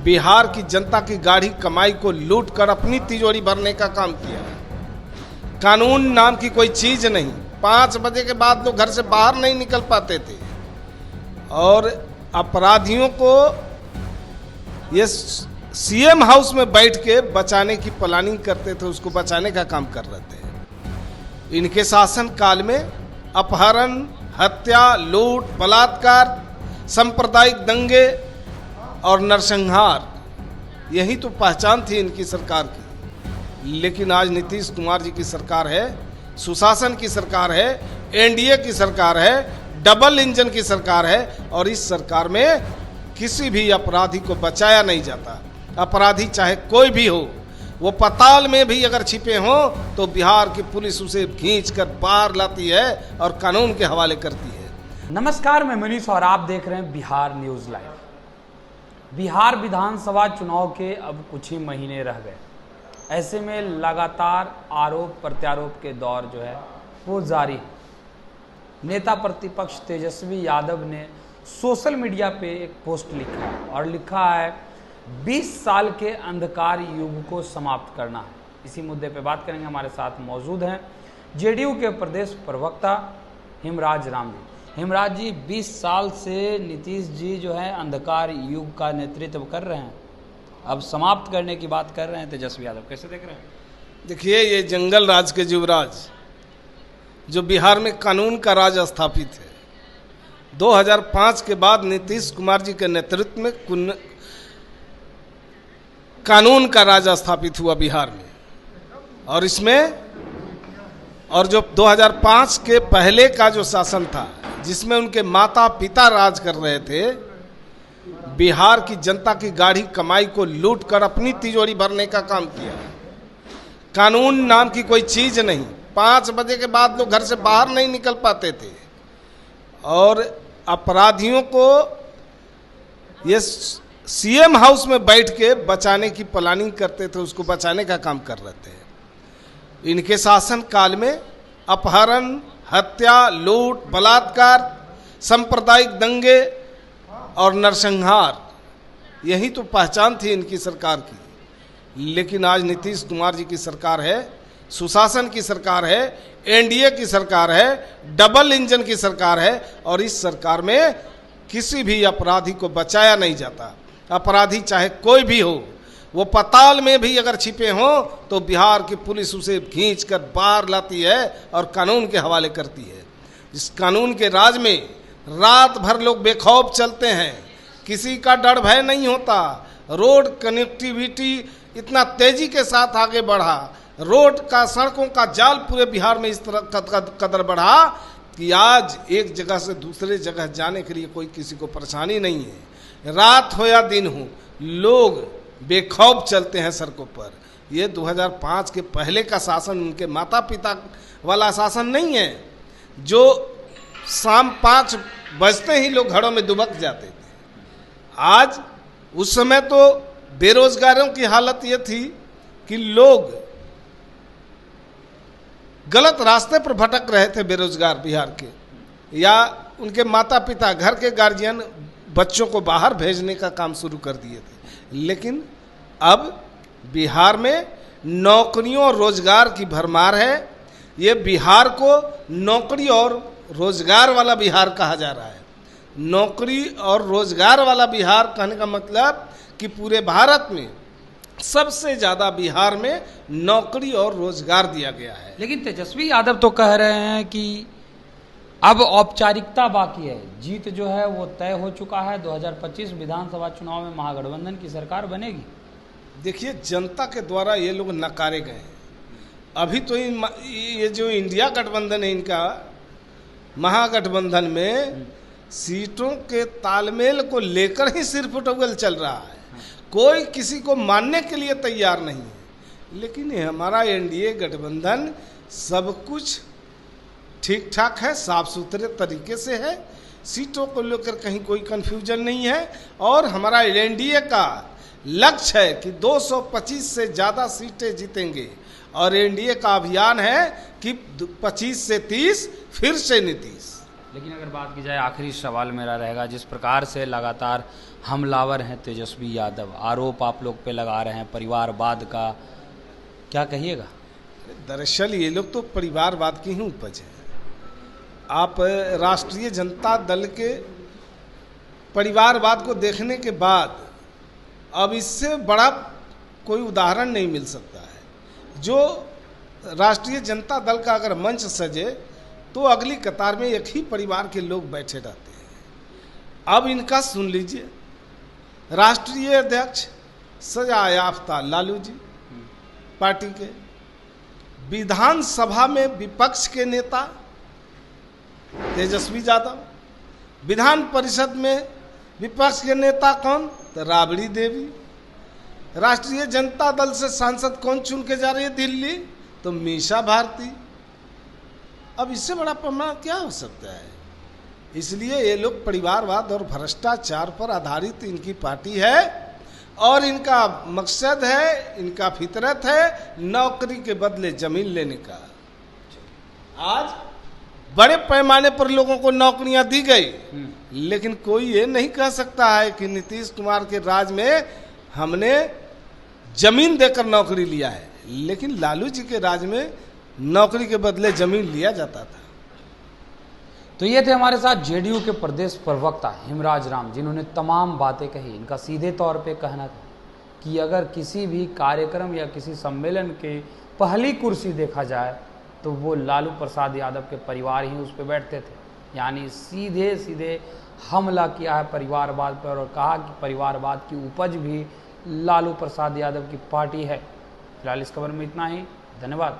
बिहार की जनता की गाढ़ी कमाई को लूट कर अपनी तिजोरी भरने का काम किया। कानून नाम की कोई चीज नहीं। 5 बजे के बाद लोग घर से बाहर नहीं निकल पाते थे और अपराधियों को ये सीएम हाउस में बैठ के बचाने की प्लानिंग करते थे, उसको बचाने का काम कर रहे थे। इनके शासन काल में अपहरण, हत्या, लूट, बलात्कार, सांप्रदायिक दंगे और नरसंहार, यही तो पहचान थी इनकी सरकार की। लेकिन आज नीतीश कुमार जी की सरकार है, सुशासन की सरकार है, एनडीए की सरकार है, डबल इंजन की सरकार है और इस सरकार में किसी भी अपराधी को बचाया नहीं जाता। अपराधी चाहे कोई भी हो, वो पाताल में भी अगर छिपे हों तो बिहार की पुलिस उसे खींचकर बाहर लाती है और कानून के हवाले करती है। नमस्कार, मैं मनीष और आप देख रहे हैं बिहार न्यूज लाइव। बिहार विधानसभा चुनाव के अब कुछ ही महीने रह गए। ऐसे में लगातार आरोप प्रत्यारोप के दौर जो है वो जारी है। नेता प्रतिपक्ष तेजस्वी यादव ने सोशल मीडिया पे एक पोस्ट लिखा है और लिखा है 20 साल के अंधकार युग को समाप्त करना है। इसी मुद्दे पे बात करेंगे। हमारे साथ मौजूद हैं जेडीयू के प्रदेश प्रवक्ता हेमराज राम जी। हेमराज जी, 20 साल से नीतीश जी जो है अंधकार युग का नेतृत्व कर रहे हैं, अब समाप्त करने की बात कर रहे हैं तेजस्वी यादव, कैसे देख रहे हैं? देखिए, ये जंगल राज के युवराज जो बिहार में कानून का राज स्थापित है, 2005 के बाद नीतीश कुमार जी के नेतृत्व में कानून का राज स्थापित हुआ बिहार में। और इसमें और जो 2005 के पहले का जो शासन था, जिसमें उनके माता पिता राज कर रहे थे, बिहार की जनता की गाढ़ी कमाई को लूट कर अपनी तिजोरी भरने का काम किया। कानून नाम की कोई चीज नहीं। 5 बजे के बाद लोग घर से बाहर नहीं निकल पाते थे और अपराधियों को ये सीएम हाउस में बैठ के बचाने की प्लानिंग करते थे, उसको बचाने का काम कर रहे थे। इनके शासन काल में अपहरण, हत्या, लूट, बलात्कार, सांप्रदायिक दंगे और नरसंहार, यही तो पहचान थी इनकी सरकार की। लेकिन आज नीतीश कुमार जी की सरकार है, सुशासन की सरकार है, एनडीए की सरकार है, डबल इंजन की सरकार है और इस सरकार में किसी भी अपराधी को बचाया नहीं जाता। अपराधी चाहे कोई भी हो, वो पाताल में भी अगर छिपे हों तो बिहार की पुलिस उसे खींचकर बाहर लाती है और कानून के हवाले करती है। इस कानून के राज में रात भर लोग बेखौफ चलते हैं, किसी का डर भय नहीं होता। रोड कनेक्टिविटी इतना तेजी के साथ आगे बढ़ा, रोड का, सड़कों का जाल पूरे बिहार में इस तरह कदर बढ़ा कि आज एक जगह से दूसरे जगह जाने के लिए कोई किसी को परेशानी नहीं है। रात हो या दिन हो, लोग बेखौफ चलते हैं सड़कों पर। ये 2005 के पहले का शासन, उनके माता पिता वाला शासन नहीं है जो शाम 5 बजते ही लोग घरों में दुबक जाते थे। आज उस समय तो बेरोजगारों की हालत ये थी कि लोग गलत रास्ते पर भटक रहे थे, बेरोजगार बिहार के, या उनके माता पिता, घर के गार्जियन बच्चों को बाहर भेजने का काम शुरू कर दिए थे। लेकिन अब बिहार में नौकरियों और रोजगार की भरमार है। ये बिहार को नौकरी और रोजगार वाला बिहार कहा जा रहा है। नौकरी और रोजगार वाला बिहार कहने का मतलब कि पूरे भारत में सबसे ज्यादा बिहार में नौकरी और रोजगार दिया गया है। लेकिन तेजस्वी यादव तो कह रहे हैं कि अब औपचारिकता बाकी है, जीत जो है वो तय हो चुका है। 2025 विधानसभा चुनाव में महागठबंधन की सरकार बनेगी। देखिए, जनता के द्वारा ये लोग नकारे गए हैं। अभी तो ये जो इंडिया गठबंधन है, इनका महागठबंधन में सीटों के तालमेल को लेकर ही सिर्फ उठौल चल रहा है। कोई किसी को मानने के लिए तैयार नहीं है। लेकिन हमारा एनडीए गठबंधन सब कुछ ठीक ठाक है, साफ सुथरे तरीके से है। सीटों को लेकर कहीं कोई कंफ्यूजन नहीं है और हमारा एनडीए का लक्ष्य है कि 225 से ज़्यादा सीटें जीतेंगे और एनडीए का अभियान है कि 25 से 30 फिर से नीतीश। लेकिन अगर बात की जाए, आखिरी सवाल मेरा रहेगा, जिस प्रकार से लगातार हमलावर हैं तेजस्वी यादव, आरोप आप लोग पे लगा रहे हैं परिवारवाद का, क्या कहिएगा? दरअसल ये लोग तो परिवारवाद की ही उपज है। आप राष्ट्रीय जनता दल के परिवारवाद को देखने के बाद अब इससे बड़ा कोई उदाहरण नहीं मिल सकता है। जो राष्ट्रीय जनता दल का अगर मंच सजे तो अगली कतार में एक ही परिवार के लोग बैठे रहते हैं। अब इनका सुन लीजिए, राष्ट्रीय अध्यक्ष सजा याफ्ता लालू जी पार्टी के, विधानसभा में विपक्ष के नेता तेजस्वी यादव, विधान परिषद में विपक्ष के नेता कौन? तो राबड़ी देवी। राष्ट्रीय जनता दल से सांसद कौन चुन के जा रही है दिल्ली? तो मीसा भारती। अब इससे बड़ा प्रमाण क्या हो सकता है? इसलिए ये लोग परिवारवाद और भ्रष्टाचार पर आधारित इनकी पार्टी है और इनका मकसद है, इनका फितरत है नौकरी के बदले जमीन लेने का। आज बड़े पैमाने पर लोगों को नौकरियां दी गई, लेकिन कोई ये नहीं कह सकता है कि नीतीश कुमार के राज में हमने जमीन देकर नौकरी लिया है, लेकिन लालू जी के राज में नौकरी के बदले जमीन लिया जाता था। तो ये थे हमारे साथ जेडीयू के प्रदेश प्रवक्ता हिमराज राम, जिन्होंने तमाम बातें कही। इनका सीधे तौर पे कहना था कि अगर किसी भी कार्यक्रम या किसी सम्मेलन के पहली कुर्सी देखा जाए तो वो लालू प्रसाद यादव के परिवार ही उस पर बैठते थे। यानी सीधे सीधे हमला किया है परिवारवाद पर और कहा कि परिवारवाद की उपज भी लालू प्रसाद यादव की पार्टी है। फिलहाल इस खबर में इतना ही, धन्यवाद।